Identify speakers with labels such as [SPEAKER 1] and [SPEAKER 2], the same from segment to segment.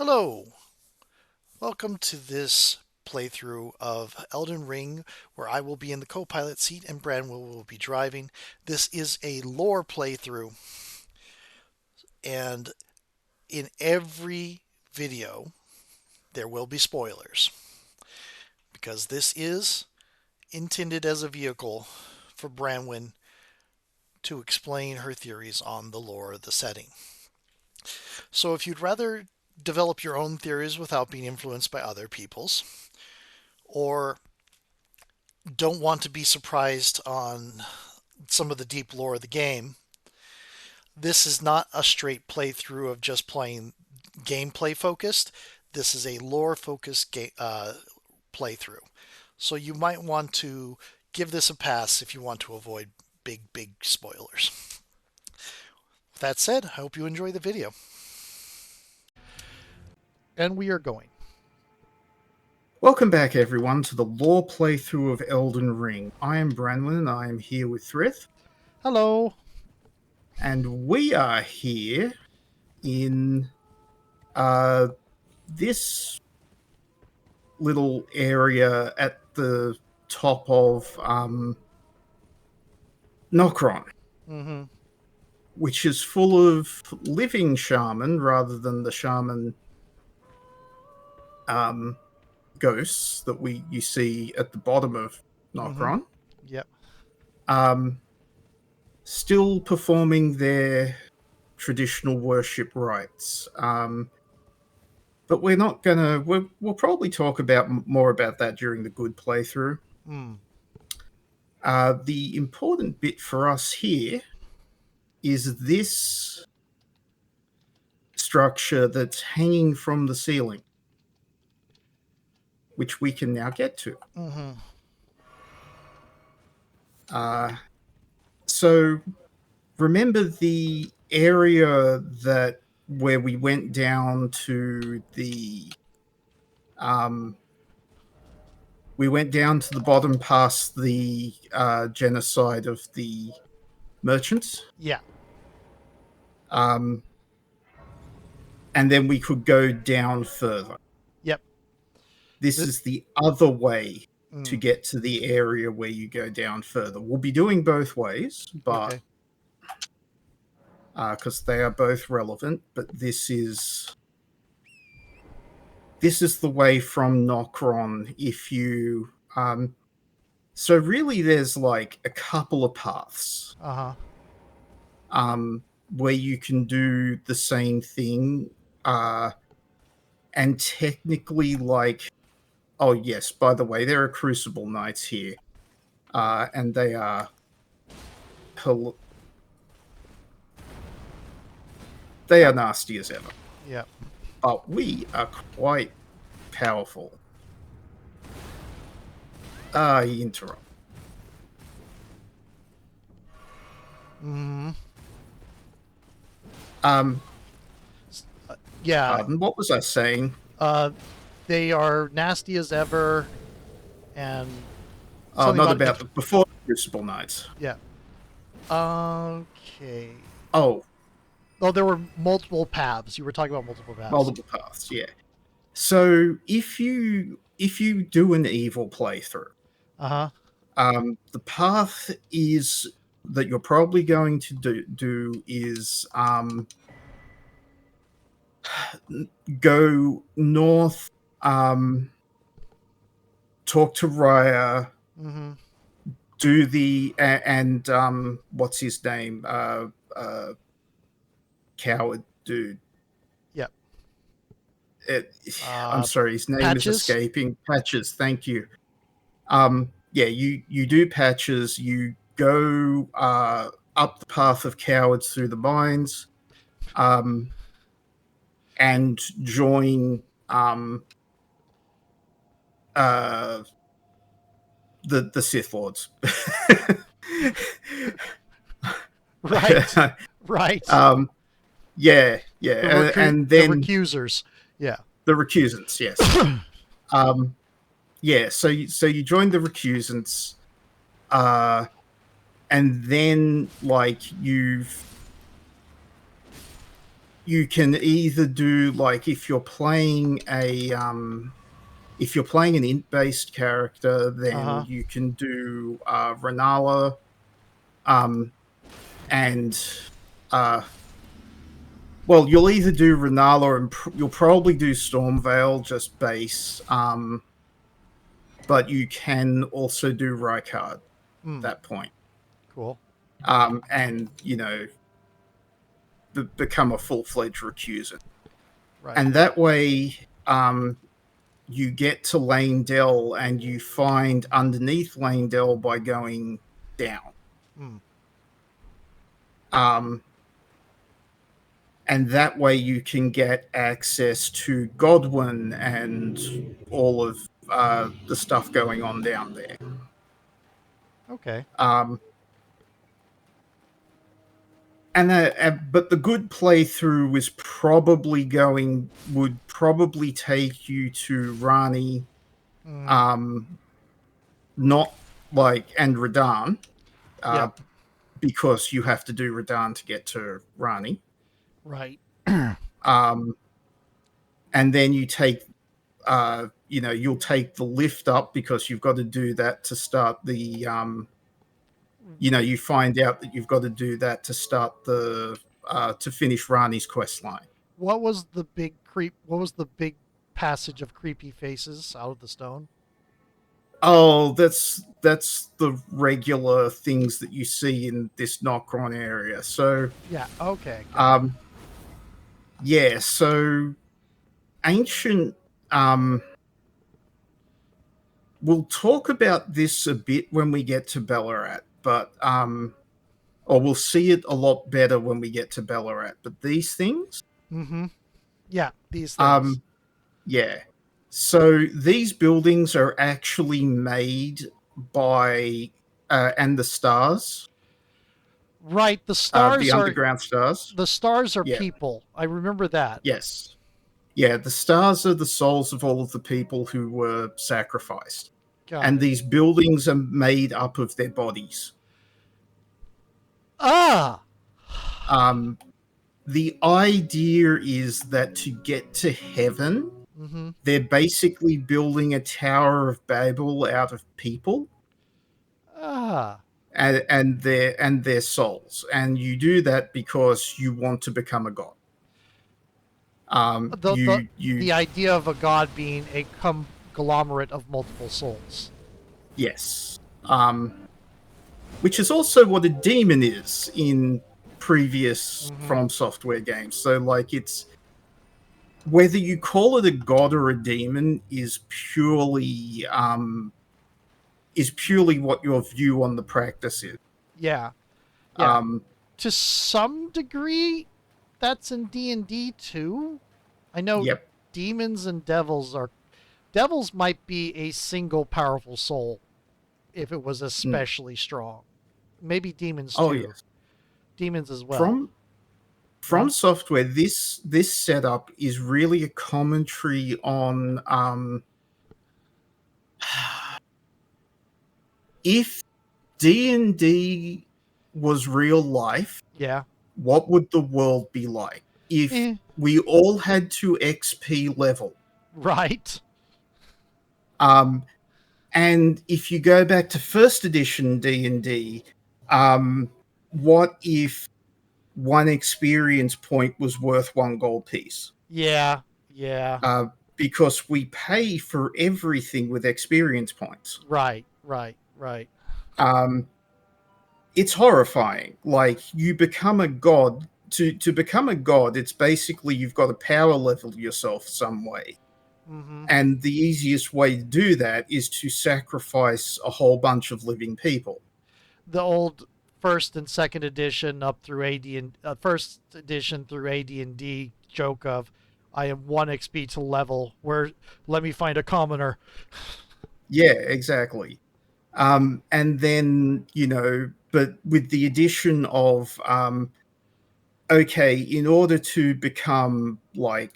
[SPEAKER 1] Hello, welcome to this playthrough of Elden Ring, where I will be in the co-pilot seat and Branwell will be driving. This is a lore playthrough, and in every video there will be spoilers, because this is intended as a vehicle for Branwyn to explain her theories on the lore of the setting. So if you'd rather develop your own theories without being influenced by other people's, or don't want to be surprised on some of the deep lore of the game, this is not a straight playthrough of just playing gameplay focused. This is a lore focused playthrough. So you might want to give this a pass if you want to avoid big spoilers. With that said, I hope you enjoy the video. And we are going.
[SPEAKER 2] Welcome back, everyone, to the lore playthrough of Elden Ring. I am Branwyn, and I am here with Thrith,
[SPEAKER 1] Hello.
[SPEAKER 2] and we are here in this little area at the top of Nokron,
[SPEAKER 1] Mm-hmm.
[SPEAKER 2] which is full of living shaman rather than the shaman ghosts that you see at the bottom of
[SPEAKER 1] Mm-hmm.
[SPEAKER 2] Nokron.
[SPEAKER 1] Yep.
[SPEAKER 2] Still performing their traditional worship rites. But we're not gonna. We'll probably talk about more about that during the good playthrough.
[SPEAKER 1] Mm.
[SPEAKER 2] The important bit for us here is this structure that's hanging from the ceiling, which we can now get to.
[SPEAKER 1] Mm-hmm.
[SPEAKER 2] So remember the area that where we went down to the we went down to the bottom past the genocide of the merchants.
[SPEAKER 1] Yeah.
[SPEAKER 2] And then we could go down further.
[SPEAKER 1] Yep.
[SPEAKER 2] This is the other way to
[SPEAKER 1] Mm.
[SPEAKER 2] get to the area where you go down further. We'll be doing both ways, but
[SPEAKER 1] Okay.
[SPEAKER 2] because they are both relevant. But this is the way from Nokron. If you so really, there's like a couple of paths.
[SPEAKER 1] Uh-huh.
[SPEAKER 2] Where you can do the same thing, and technically, like, oh yes, by the way, there are Crucible Knights here, and they are they are nasty as ever,
[SPEAKER 1] Yep.
[SPEAKER 2] but we are quite powerful. He interrupt.
[SPEAKER 1] Mm-hmm.
[SPEAKER 2] Um,
[SPEAKER 1] Yeah.
[SPEAKER 2] Pardon, what was I saying?
[SPEAKER 1] They are nasty as ever, and
[SPEAKER 2] Oh,
[SPEAKER 1] something
[SPEAKER 2] not
[SPEAKER 1] about
[SPEAKER 2] about the before Crucible Knights.
[SPEAKER 1] yeah. Okay.
[SPEAKER 2] Oh,
[SPEAKER 1] Oh, there were multiple paths. You were talking about multiple paths.
[SPEAKER 2] multiple paths. Yeah. So if you do an evil playthrough,
[SPEAKER 1] Uh-huh.
[SPEAKER 2] the path is that you're probably going to do is go north, talk to Raya,
[SPEAKER 1] Mm-hmm.
[SPEAKER 2] do the and what's his name, coward dude.
[SPEAKER 1] Yep.
[SPEAKER 2] I'm sorry, his name is
[SPEAKER 1] Patches.
[SPEAKER 2] escaping. Patches, thank you. Yeah, you do Patches. You go up the path of cowards through the mines, and join uh, the Sith Lords.
[SPEAKER 1] Right. Right.
[SPEAKER 2] Yeah, and
[SPEAKER 1] The
[SPEAKER 2] then
[SPEAKER 1] recusers. Yeah.
[SPEAKER 2] the recusants. Yes. Yeah. So you join the recusants, and then like you've you can either do like if you're playing an int based character,
[SPEAKER 1] Uh
[SPEAKER 2] then
[SPEAKER 1] huh.
[SPEAKER 2] you can do Renala, um, and uh, well, you'll either do Renala and you'll probably do Stormveil just base, but you can also do Rykard at
[SPEAKER 1] Hmm.
[SPEAKER 2] that point,
[SPEAKER 1] Cool.
[SPEAKER 2] and become a full fledged recusant,
[SPEAKER 1] Right.
[SPEAKER 2] and that way. You get to Lane Dell and you find underneath Lane Dell by going down.
[SPEAKER 1] Hmm.
[SPEAKER 2] Um, and that way you can get access to Godwin and all of the stuff going on down there.
[SPEAKER 1] Okay.
[SPEAKER 2] Um, but the good playthrough is probably would probably take you to Rani,
[SPEAKER 1] Hmm.
[SPEAKER 2] um, not like and Radan, uh,
[SPEAKER 1] Yeah.
[SPEAKER 2] because you have to do Radan to get to Rani.
[SPEAKER 1] Right.
[SPEAKER 2] Um, and then you'll take the lift up because you've got to do that to start you find out that you've got to do that to start to finish Rani's quest line.
[SPEAKER 1] What was the big creep? What was the big passage of creepy faces out of the stone?
[SPEAKER 2] Oh, that's the regular things that you see in this Nokron area. So,
[SPEAKER 1] Yeah. Okay. Got it.
[SPEAKER 2] um, yeah, so ancient um we'll talk about this a bit when we get to Ballarat, but or we'll see it a lot better when we get to Ballarat. But these things,
[SPEAKER 1] Mm-hmm. Yeah. These things.
[SPEAKER 2] um, yeah. So these buildings are actually made by and the stars,
[SPEAKER 1] Right.
[SPEAKER 2] the underground stars.
[SPEAKER 1] The stars are
[SPEAKER 2] Yeah.
[SPEAKER 1] people. I remember that.
[SPEAKER 2] Yes. Yeah. The stars are the souls of all of the people who were sacrificed,
[SPEAKER 1] Got
[SPEAKER 2] and
[SPEAKER 1] it.
[SPEAKER 2] these buildings are made up of their bodies.
[SPEAKER 1] Ah.
[SPEAKER 2] Um, the idea is that to get to heaven,
[SPEAKER 1] Mm-hmm.
[SPEAKER 2] they're basically building a Tower of Babel out of people
[SPEAKER 1] Ah.
[SPEAKER 2] and their souls, and you do that because you want to become a god.
[SPEAKER 1] The the
[SPEAKER 2] You
[SPEAKER 1] the idea of a god being a conglomerate of multiple souls.
[SPEAKER 2] yes, which is also what a demon is in previous
[SPEAKER 1] Mm-hmm.
[SPEAKER 2] From Software games. So like it's whether you call it a god or a demon is purely what your view on the practice is.
[SPEAKER 1] Yeah. Yeah.
[SPEAKER 2] Um,
[SPEAKER 1] To some degree, that's in D&D too. I know
[SPEAKER 2] yep.
[SPEAKER 1] demons and devils might be a single powerful soul if it was
[SPEAKER 2] Mm.
[SPEAKER 1] especially strong. Maybe demons
[SPEAKER 2] Oh
[SPEAKER 1] too.
[SPEAKER 2] yes.
[SPEAKER 1] Demons as well.
[SPEAKER 2] From
[SPEAKER 1] Go
[SPEAKER 2] from
[SPEAKER 1] on.
[SPEAKER 2] software, this setup is really a commentary on if D&D was real life,
[SPEAKER 1] Yeah.
[SPEAKER 2] what would the world be like if
[SPEAKER 1] Eh,
[SPEAKER 2] we all had to XP level?
[SPEAKER 1] right.
[SPEAKER 2] Um, and if you go back to first edition D&D, what if one experience point was worth one gold piece?
[SPEAKER 1] Yeah. Yeah.
[SPEAKER 2] Uh, because we pay for everything with experience points.
[SPEAKER 1] Right. Right. Right.
[SPEAKER 2] Um, it's horrifying. Like you become a god. To become a god, it's basically you've got to power level yourself some way.
[SPEAKER 1] Mm-hmm.
[SPEAKER 2] And the easiest way to do that is to sacrifice a whole bunch of living people.
[SPEAKER 1] The old first and second edition up through AD and first edition through AD&D joke of I am 1 XP to level. Where let me find a commoner.
[SPEAKER 2] Yeah, exactly. And then, but with the addition of, okay, in order to become like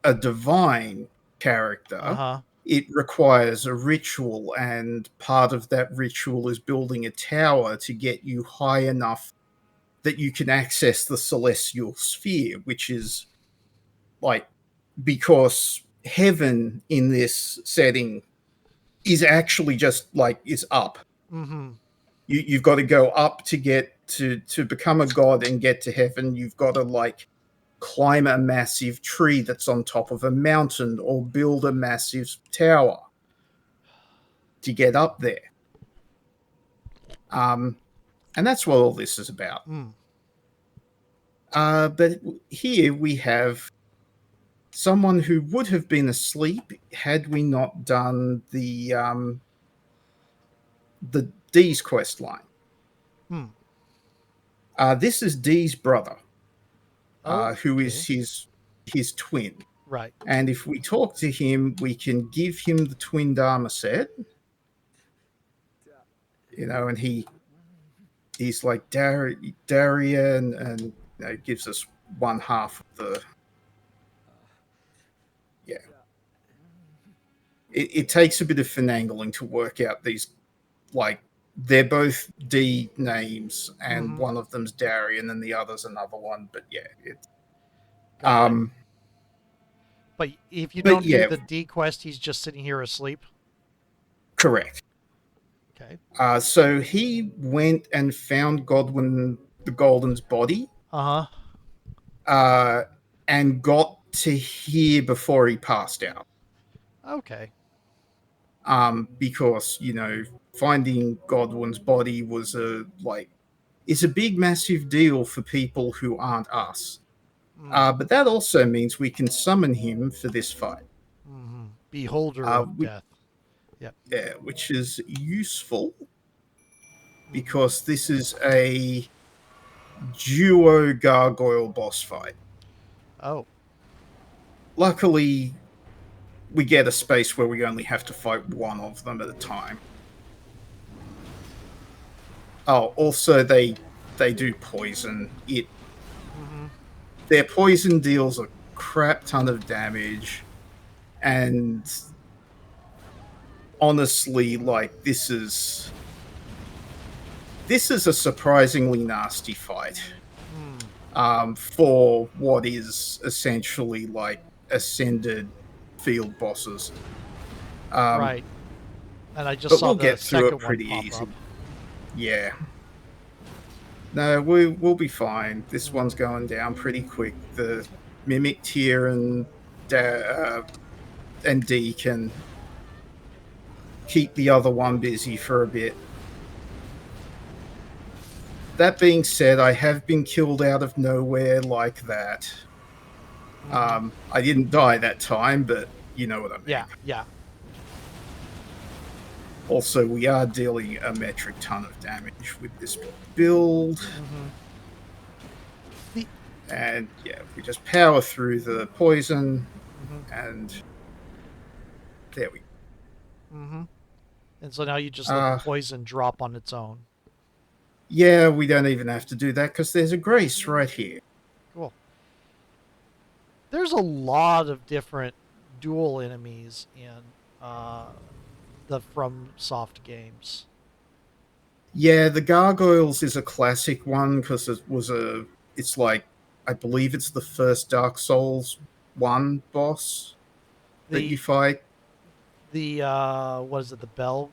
[SPEAKER 2] a divine
[SPEAKER 1] Uh
[SPEAKER 2] character,
[SPEAKER 1] huh.
[SPEAKER 2] it requires a ritual, and part of that ritual is building a tower to get you high enough that you can access the celestial sphere, which is like because heaven in this setting is actually just like is up.
[SPEAKER 1] Mm-hmm.
[SPEAKER 2] You've got to go up to get to become a god and get to heaven. You've got to like climb a massive tree that's on top of a mountain or build a massive tower to get up there. Um, and that's what all this is about.
[SPEAKER 1] Mm.
[SPEAKER 2] But here we have someone who would have been asleep had we not done the Dee's quest line.
[SPEAKER 1] Mm.
[SPEAKER 2] This is Dee's brother, who is
[SPEAKER 1] Okay.
[SPEAKER 2] his twin.
[SPEAKER 1] Right.
[SPEAKER 2] And if we talk to him, we can give him the twin Dharma set, and he's like Darian, and gives us one half of the yeah. It takes a bit of finagling to work out these, like, they're both D names, and
[SPEAKER 1] Mm-hmm.
[SPEAKER 2] one of them's Darian and the other's another one. But yeah,
[SPEAKER 1] Got it.
[SPEAKER 2] um,
[SPEAKER 1] But if you
[SPEAKER 2] but
[SPEAKER 1] don't do
[SPEAKER 2] yeah,
[SPEAKER 1] the D quest, he's just sitting here asleep.
[SPEAKER 2] correct.
[SPEAKER 1] Okay.
[SPEAKER 2] So he went and found Godwin the Golden's body,
[SPEAKER 1] Uh huh.
[SPEAKER 2] uh, and got to here before he passed out.
[SPEAKER 1] Okay.
[SPEAKER 2] Because finding Godwin's body was is a big, massive deal for people who aren't us.
[SPEAKER 1] Mm.
[SPEAKER 2] But that also means we can summon him for this fight,
[SPEAKER 1] Mm-hmm. Beholder of
[SPEAKER 2] which,
[SPEAKER 1] death. Yep.
[SPEAKER 2] yeah, which is useful
[SPEAKER 1] Mm-hmm.
[SPEAKER 2] because this is a duo gargoyle boss fight.
[SPEAKER 1] Oh.
[SPEAKER 2] Luckily, we get a space where we only have to fight one of them at a time. Oh, also they do poison.
[SPEAKER 1] Mm-hmm.
[SPEAKER 2] Their poison deals a crap ton of damage, and honestly, like this is a surprisingly nasty fight.
[SPEAKER 1] Mm.
[SPEAKER 2] For what is essentially like ascended field bosses. Um,
[SPEAKER 1] Right. And I just
[SPEAKER 2] but
[SPEAKER 1] saw
[SPEAKER 2] we'll
[SPEAKER 1] the
[SPEAKER 2] get through it
[SPEAKER 1] second one
[SPEAKER 2] pretty
[SPEAKER 1] pop
[SPEAKER 2] easy.
[SPEAKER 1] up.
[SPEAKER 2] Yeah. No, we'll be fine. This one's
[SPEAKER 1] Mm-hmm.
[SPEAKER 2] going down pretty quick. The Mimic tier and D can keep the other one busy for a bit. That being said, I have been killed out of nowhere like that.
[SPEAKER 1] Mm-hmm.
[SPEAKER 2] I didn't die that time, but you know what I mean.
[SPEAKER 1] Yeah. Yeah.
[SPEAKER 2] Also, we are dealing a metric ton of damage with this build.
[SPEAKER 1] Mm-hmm. The,
[SPEAKER 2] And yeah, we just power through the poison,
[SPEAKER 1] mm-hmm.
[SPEAKER 2] and there we
[SPEAKER 1] Mm-hmm. And so now you just
[SPEAKER 2] go.
[SPEAKER 1] let the poison drop on its own.
[SPEAKER 2] Yeah, we don't even have to do that because there's a grace right here.
[SPEAKER 1] Cool. There's a lot of different dual enemies in uh, the From Soft games.
[SPEAKER 2] Yeah, the gargoyles is a classic one because it's like, I believe it's the first Dark Souls 1 boss that you
[SPEAKER 1] The
[SPEAKER 2] fight.
[SPEAKER 1] what is it? The bell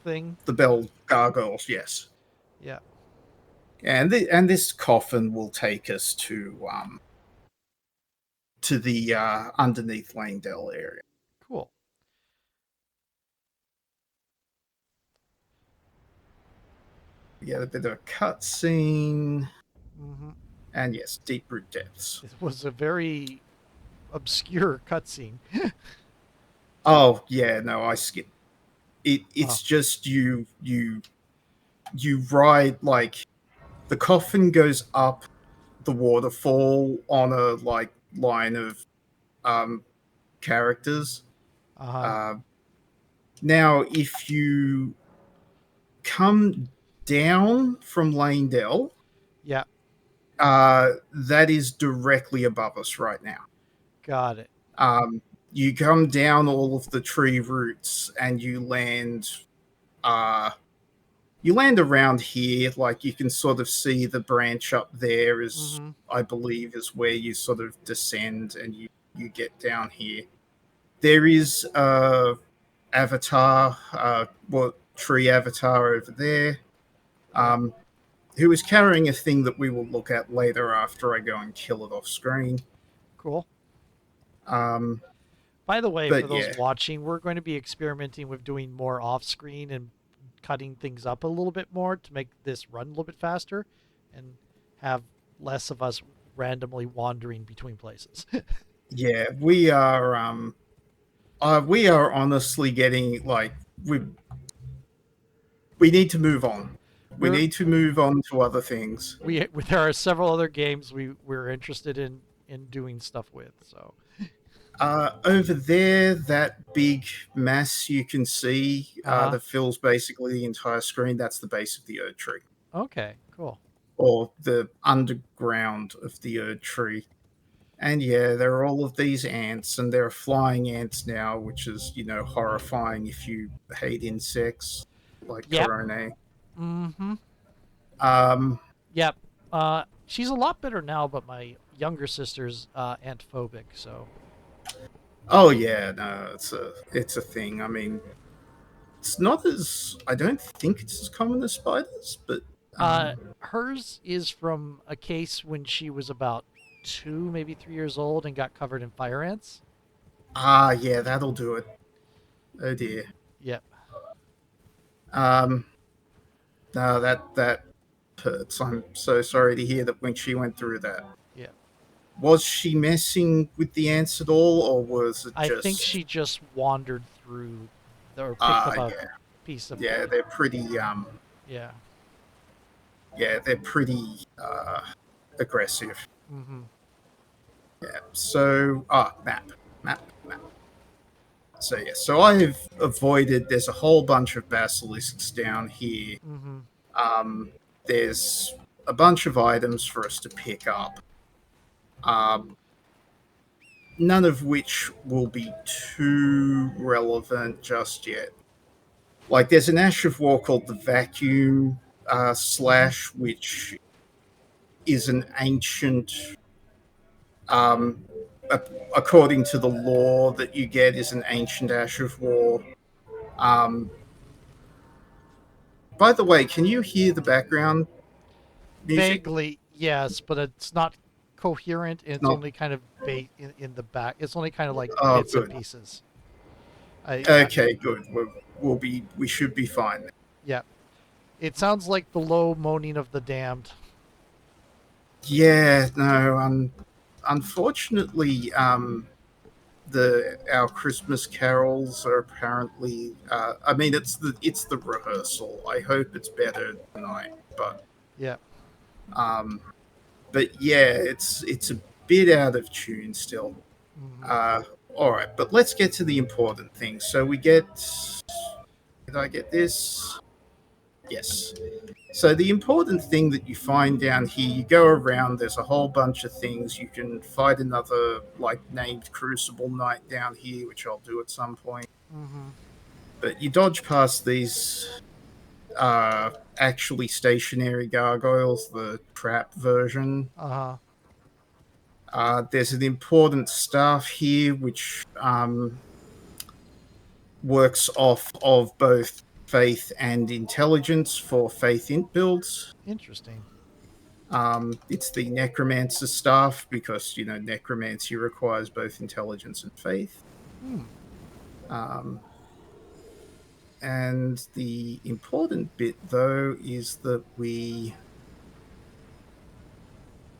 [SPEAKER 1] thing.
[SPEAKER 2] The bell gargoyles, yes.
[SPEAKER 1] Yeah.
[SPEAKER 2] And this coffin will take us to the underneath Langdell area.
[SPEAKER 1] Cool.
[SPEAKER 2] We get a bit of a cutscene,
[SPEAKER 1] Mm-hmm.
[SPEAKER 2] and yes, deep root depths.
[SPEAKER 1] It was a very obscure cutscene.
[SPEAKER 2] Oh yeah, no, I skipped it.
[SPEAKER 1] Oh.
[SPEAKER 2] It's just you ride, like, the coffin goes up the waterfall on a like line of um characters.
[SPEAKER 1] Uh huh.
[SPEAKER 2] Uh, Now, if you come down from Lanedell,
[SPEAKER 1] Yeah.
[SPEAKER 2] that is directly above us right now.
[SPEAKER 1] Got it.
[SPEAKER 2] Um, you come down all of the tree roots and uh, you land around here, like you can sort of see the branch up there is,
[SPEAKER 1] Mm-hmm.
[SPEAKER 2] I believe, is where you sort of descend and you get down here. There is avatar, tree avatar over there,
[SPEAKER 1] Yep.
[SPEAKER 2] um, who is carrying a thing that we will look at later after I go and kill it off screen.
[SPEAKER 1] Cool.
[SPEAKER 2] Um,
[SPEAKER 1] By the way, for
[SPEAKER 2] but
[SPEAKER 1] those
[SPEAKER 2] yeah,
[SPEAKER 1] watching, we're going to be experimenting with doing more off screen and cutting things up a little bit more to make this run a little bit faster and have less of us randomly wandering between places.
[SPEAKER 2] yeah, we are honestly getting like we we need to move on. We
[SPEAKER 1] we're
[SPEAKER 2] need to move on to other things.
[SPEAKER 1] we there are several other games we're interested in doing stuff with. So
[SPEAKER 2] Over there, that big mass you can see
[SPEAKER 1] uh-huh.
[SPEAKER 2] that fills basically the entire screen, that's the base of the Erd tree,
[SPEAKER 1] Okay, cool.
[SPEAKER 2] or the underground of the Erd tree. And yeah, there are all of these ants, and there are flying ants now, which is, horrifying if you hate insects like
[SPEAKER 1] Yep.
[SPEAKER 2] Corone.
[SPEAKER 1] Mm-hmm.
[SPEAKER 2] Um,
[SPEAKER 1] Yep. She's a lot better now, but my younger sister's ant-phobic, so
[SPEAKER 2] oh yeah, no, it's a thing. I mean, it's not as I don't think it's as common as spiders, but um,
[SPEAKER 1] hers is from a case when she was about 2, maybe 3 years old and got covered in fire ants.
[SPEAKER 2] yeah, that'll do it. Oh dear.
[SPEAKER 1] Yep.
[SPEAKER 2] Um, no, that hurts. I'm so sorry to hear that when she went through that.
[SPEAKER 1] Yep.
[SPEAKER 2] Was she messing with the ants at all, or was it
[SPEAKER 1] I think
[SPEAKER 2] just?
[SPEAKER 1] she just wandered through or picked up a
[SPEAKER 2] Yeah,
[SPEAKER 1] piece of
[SPEAKER 2] yeah, they're pretty.
[SPEAKER 1] yeah.
[SPEAKER 2] Yeah, they're pretty aggressive.
[SPEAKER 1] Mm-hmm.
[SPEAKER 2] Yeah. So, map. So yeah, so I have avoided. There's a whole bunch of basilisks down here.
[SPEAKER 1] Mm-hmm.
[SPEAKER 2] Um, there's a bunch of items for us to pick up. Um, none of which will be too relevant just yet. Like, there's an Ash of War called the Vacuum
[SPEAKER 1] Mm-hmm.
[SPEAKER 2] Slash, which is an ancient, um, according to the lore that you get, is an ancient Ash of War. Um, by the way, can you hear the background music?
[SPEAKER 1] Vaguely, yes, but it's not coherent and
[SPEAKER 2] It's
[SPEAKER 1] it's
[SPEAKER 2] not.
[SPEAKER 1] only kind of in the back. It's only kind of like
[SPEAKER 2] Oh,
[SPEAKER 1] bits and
[SPEAKER 2] good.
[SPEAKER 1] pieces. I
[SPEAKER 2] Okay, good. We should be fine.
[SPEAKER 1] yeah. It sounds like the low moaning of the damned.
[SPEAKER 2] Yeah, no. Unfortunately, the our Christmas carols are apparently. I mean, it's the rehearsal. I hope it's better tonight,
[SPEAKER 1] Yeah.
[SPEAKER 2] um, but yeah, it's a bit out of tune still.
[SPEAKER 1] Mm-hmm.
[SPEAKER 2] Uh, all right, but let's get to the important things. So we get. Did I get this? Yes. So the important thing that you find down here, you go around. There's a whole bunch of things. You can fight another like named Crucible Knight down here, which I'll do at some point.
[SPEAKER 1] Mm-hmm.
[SPEAKER 2] But you dodge past these actually stationary gargoyles, the trap version.
[SPEAKER 1] Uh-huh.
[SPEAKER 2] There's an important staff here which works off of both faith and intelligence for faith int builds.
[SPEAKER 1] Interesting.
[SPEAKER 2] It's the necromancer staff because necromancy requires both intelligence and faith.
[SPEAKER 1] Hmm.
[SPEAKER 2] Um, and the important bit, though, is that we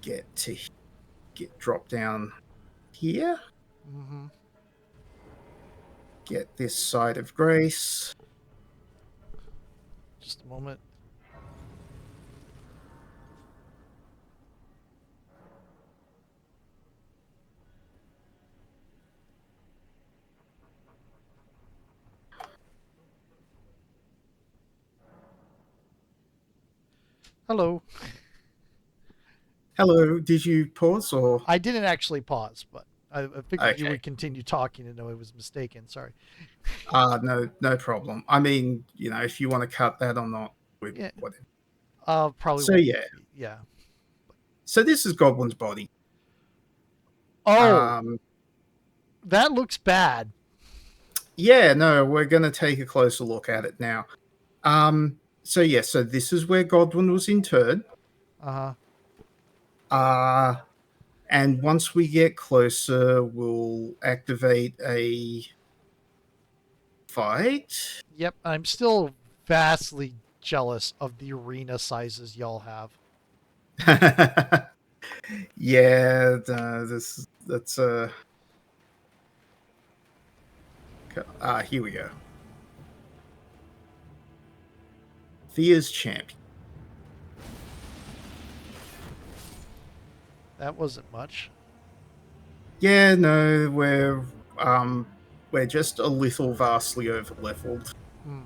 [SPEAKER 2] get to get drop down here,
[SPEAKER 1] Mm-hmm.
[SPEAKER 2] get this side of grace.
[SPEAKER 1] Just a moment. Hello.
[SPEAKER 2] Hello, did you pause or?
[SPEAKER 1] I didn't actually pause, but I figured you
[SPEAKER 2] Okay.
[SPEAKER 1] would continue talking and know I was mistaken. Sorry.
[SPEAKER 2] No problem. I mean, if you want to cut that or not.
[SPEAKER 1] Yeah.
[SPEAKER 2] Whatever.
[SPEAKER 1] Probably
[SPEAKER 2] So
[SPEAKER 1] won't.
[SPEAKER 2] yeah,
[SPEAKER 1] Yeah.
[SPEAKER 2] so this is Goblin's body.
[SPEAKER 1] Oh,
[SPEAKER 2] Um,
[SPEAKER 1] that looks bad.
[SPEAKER 2] yeah, no, we're gonna take a closer look at it now. So yeah, so this is where Godwin was interred.
[SPEAKER 1] Uh huh.
[SPEAKER 2] Uh, and once we get closer, we'll activate a fight.
[SPEAKER 1] Yep. I'm still vastly jealous of the arena sizes y'all have.
[SPEAKER 2] Yeah, this that's here we go. Thea's champion.
[SPEAKER 1] That wasn't much.
[SPEAKER 2] Yeah, no, um we're just a little vastly over leveled.
[SPEAKER 1] Hmm.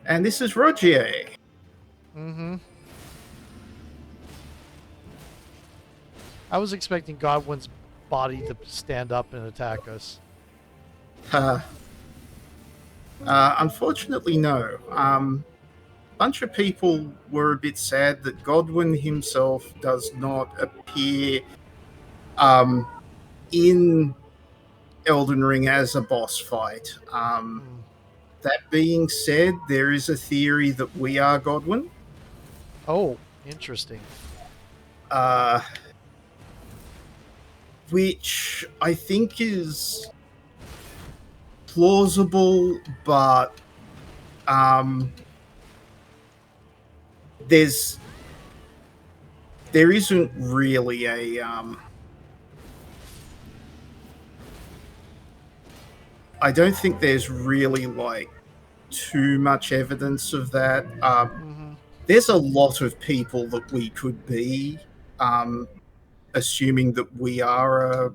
[SPEAKER 2] And this is Rogier.
[SPEAKER 1] Mm-hmm. I was expecting Godwin's body to stand up and attack us.
[SPEAKER 2] Uh, Unfortunately, no. Bunch of people were a bit sad that Godwin himself does not appear um, in Elden Ring as a boss fight.
[SPEAKER 1] Hmm.
[SPEAKER 2] That being said, there is a theory that we are Godwin,
[SPEAKER 1] Oh, interesting.
[SPEAKER 2] uh, which I think is plausible, but um, there's there isn't really a I don't think there's really like too much evidence of that.
[SPEAKER 1] Mm-hmm.
[SPEAKER 2] There's a lot of people that we could be, um, assuming that we are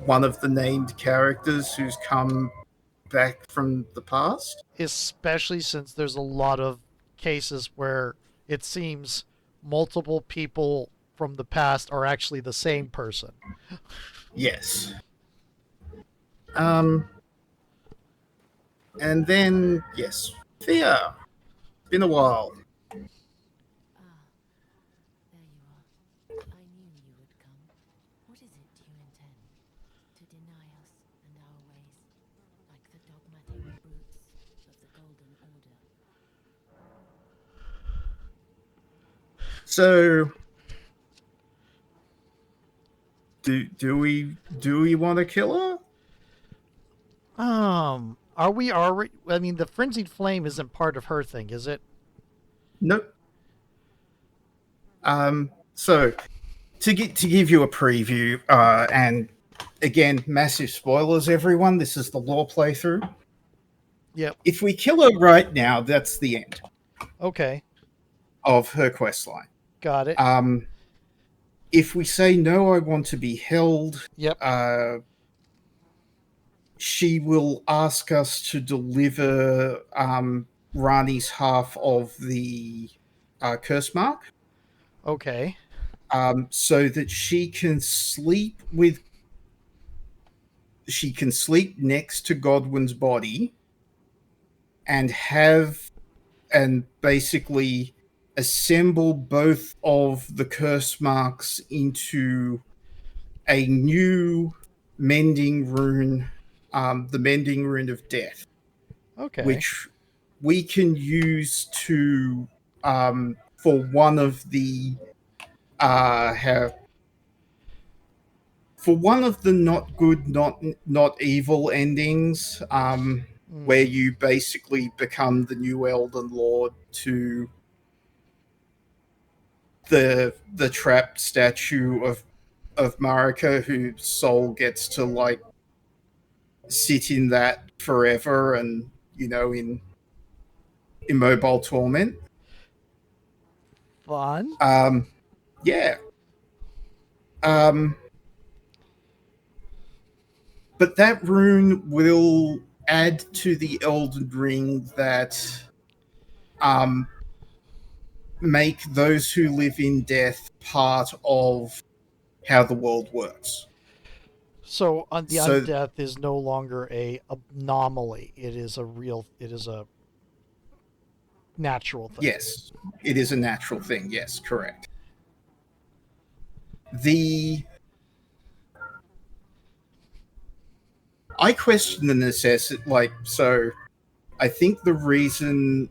[SPEAKER 2] one of the named characters who's come back from the past.
[SPEAKER 1] Especially since there's a lot of cases where it seems multiple people from the past are actually the same person.
[SPEAKER 2] Yes. Um, and then yes, Thea. Been a while.
[SPEAKER 3] Ah, there you are. I knew you would come. What is it you intend? To deny us and our ways, like the dogmatic brutes of the Golden Order?
[SPEAKER 2] So do we want to kill her?
[SPEAKER 1] Are we already? I mean, the frenzied flame isn't part of her thing, is it?
[SPEAKER 2] Nope. So to give you a preview, and again, massive spoilers, everyone. This is the lore playthrough.
[SPEAKER 1] Yep.
[SPEAKER 2] If we kill her right now, that's the end
[SPEAKER 1] Okay.
[SPEAKER 2] of her quest line.
[SPEAKER 1] Got it.
[SPEAKER 2] Um, if we say no, I want to be held,
[SPEAKER 1] Yep.
[SPEAKER 2] she will ask us to deliver Rani's half of the curse mark,
[SPEAKER 1] Okay.
[SPEAKER 2] so that she can sleep next to Godwin's body and basically assemble both of the curse marks into a new mending rune, the mending rune of death,
[SPEAKER 1] Okay.
[SPEAKER 2] which we can use to for one of the have for one of the not good, not evil endings, where
[SPEAKER 1] Hmm.
[SPEAKER 2] you basically become the new Elden Lord to the trapped statue of Marika, whose soul gets to like sit in that forever, and in immobile torment.
[SPEAKER 1] Fun.
[SPEAKER 2] Um, yeah. Um, but that rune will add to the Elden Ring that um, make those who live in death part of how the world works.
[SPEAKER 1] So the
[SPEAKER 2] So
[SPEAKER 1] undeath is no longer a anomaly. It is a real. It is a natural thing.
[SPEAKER 2] yes, it is a natural thing. Yes, correct. The I question the necessity. Like, so I think the reason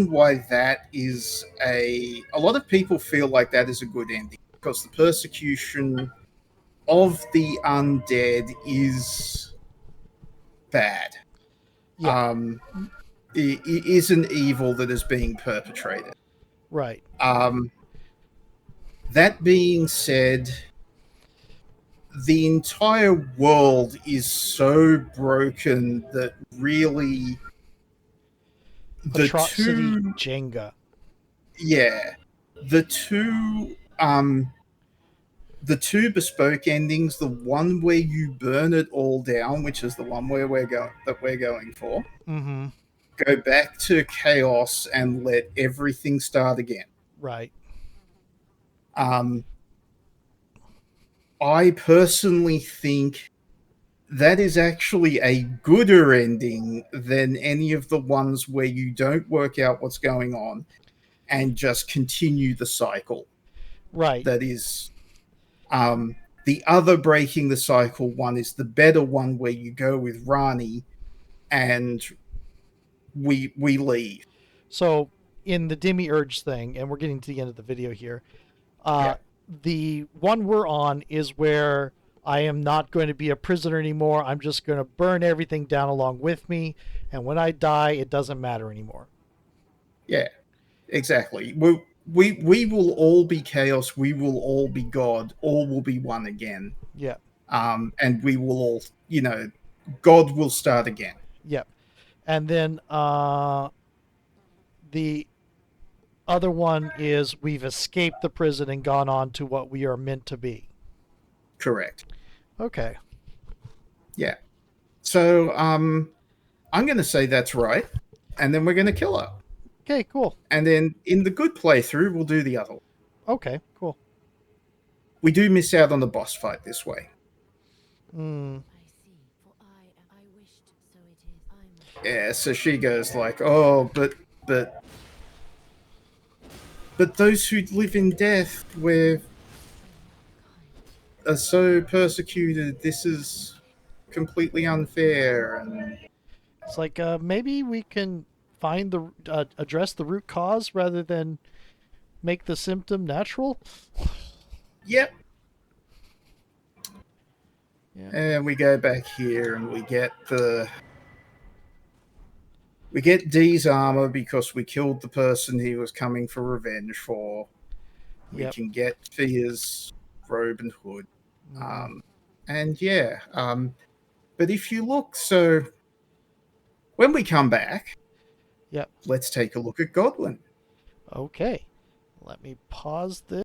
[SPEAKER 2] why that is a lot of people feel like that is a good ending because the persecution of the undead is bad.
[SPEAKER 1] Yeah.
[SPEAKER 2] Um, it is an evil that is being perpetrated.
[SPEAKER 1] Right.
[SPEAKER 2] Um, that being said, the entire world is so broken that really the
[SPEAKER 1] Atrocity
[SPEAKER 2] two,
[SPEAKER 1] Jenga.
[SPEAKER 2] yeah, the two, the two bespoke endings, the one where you burn it all down, which is the one where we're going for,
[SPEAKER 1] Mm-hmm.
[SPEAKER 2] go back to chaos and let everything start again.
[SPEAKER 1] Right.
[SPEAKER 2] Um, I personally think that is actually a gooder ending than any of the ones where you don't work out what's going on and just continue the cycle.
[SPEAKER 1] Right.
[SPEAKER 2] That is, the other breaking the cycle one is the better one where you go with Rani and we leave.
[SPEAKER 1] So in the demiurge thing, and we're getting to the end of the video here.
[SPEAKER 2] Yeah,
[SPEAKER 1] Uh, the one we're on is where I am not going to be a prisoner anymore. I'm just going to burn everything down along with me, and when I die, it doesn't matter anymore.
[SPEAKER 2] yeah, exactly. We will all be chaos. We will all be God. All will be one again.
[SPEAKER 1] Yeah.
[SPEAKER 2] And we will all, God will start again.
[SPEAKER 1] Yep. And then the other one is we've escaped the prison and gone on to what we are meant to be.
[SPEAKER 2] Correct.
[SPEAKER 1] Okay.
[SPEAKER 2] Yeah. So I'm going to say that's right, and then we're going to kill her,
[SPEAKER 1] Okay, cool.
[SPEAKER 2] and then in the good playthrough we'll do the other one.
[SPEAKER 1] Okay, cool.
[SPEAKER 2] We do miss out on the boss fight this way.
[SPEAKER 1] Mm.
[SPEAKER 3] I see. For I wished, so it is. I must.
[SPEAKER 2] Yeah. So she goes like, "Oh, but but those who live in death were
[SPEAKER 3] So mankind.
[SPEAKER 2] are so persecuted. This is completely unfair." And
[SPEAKER 1] It's like maybe we can find the address the root cause rather than make the symptom natural.
[SPEAKER 2] yep.
[SPEAKER 1] Yeah.
[SPEAKER 2] And we go back here and we get Dee's armor because we killed the person he was coming for revenge for. We
[SPEAKER 1] Yep.
[SPEAKER 2] can get Fia's robe and hood.
[SPEAKER 1] Mm-hmm.
[SPEAKER 2] Um, and yeah, but if you look, so when we come back,
[SPEAKER 1] Yep.
[SPEAKER 2] let's take a look at Godwin.
[SPEAKER 1] Okay. Let me pause this.